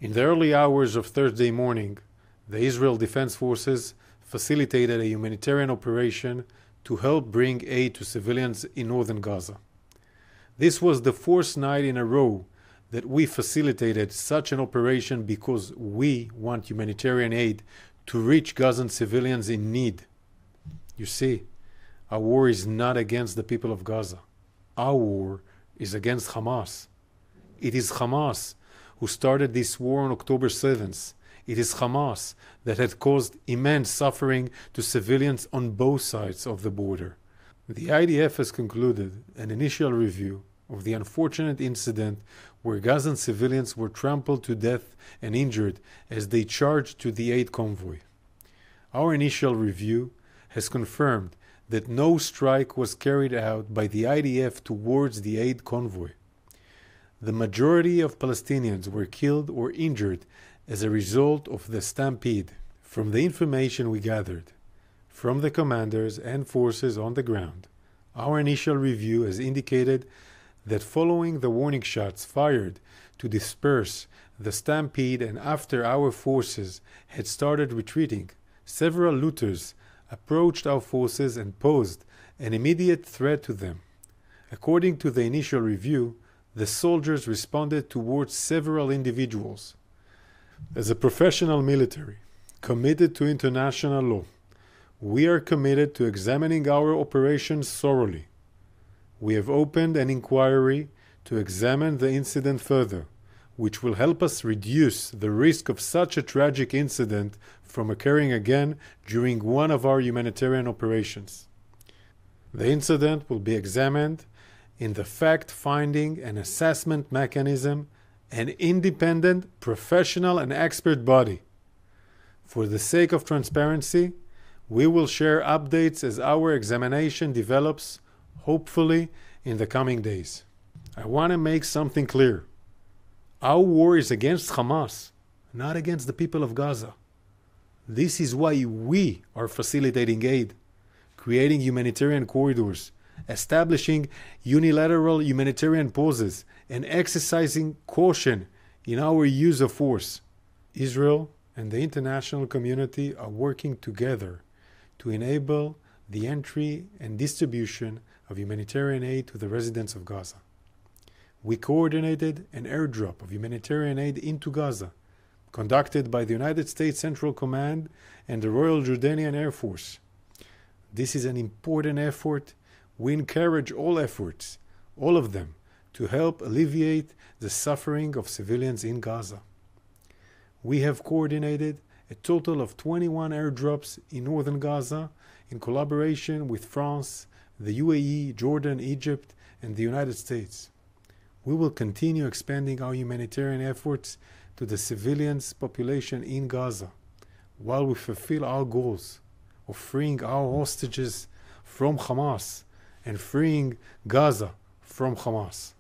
In the early hours of Thursday morning, the Israel Defense Forces facilitated a humanitarian operation to help bring aid to civilians in northern Gaza. This was the fourth night in a row that we facilitated such an operation because we want humanitarian aid to reach Gazan civilians in need. You see, our war is not against the people of Gaza. Our war is against Hamas. It is Hamas who started this war on October 7th. It is Hamas that had caused immense suffering to civilians on both sides of the border. The IDF has concluded an initial review of the unfortunate incident where Gazan civilians were trampled to death and injured as they charged to the aid convoy. Our initial review has confirmed that no strike was carried out by the IDF towards the aid convoy. The majority of Palestinians were killed or injured as a result of the stampede. From the information we gathered from the commanders and forces on the ground, our initial review has indicated that following the warning shots fired to disperse the stampede and after our forces had started retreating, several looters approached our forces and posed an immediate threat to them. According to the initial review, the soldiers responded towards several individuals. As a professional military committed to international law, we are committed to examining our operations thoroughly. We have opened an inquiry to examine the incident further, which will help us reduce the risk of such a tragic incident from occurring again during one of our humanitarian operations. The incident will be examined in the fact-finding and assessment mechanism, an independent, professional and expert body. For the sake of transparency, we will share updates as our examination develops, hopefully in the coming days. I want to make something clear. Our war is against Hamas, not against the people of Gaza. This is why we are facilitating aid, creating humanitarian corridors, establishing unilateral humanitarian pauses, and exercising caution in our use of force. Israel and the international community are working together to enable the entry and distribution of humanitarian aid to the residents of Gaza. We coordinated an airdrop of humanitarian aid into Gaza, conducted by the United States Central Command and the Royal Jordanian Air Force. This is an important effort. We encourage all efforts, all of them, to help alleviate the suffering of civilians in Gaza. We have coordinated a total of 21 airdrops in northern Gaza in collaboration with France, the UAE, Jordan, Egypt, and the United States. We will continue expanding our humanitarian efforts to the civilians' population in Gaza while we fulfill our goals of freeing our hostages from Hamas and freeing Gaza from Hamas.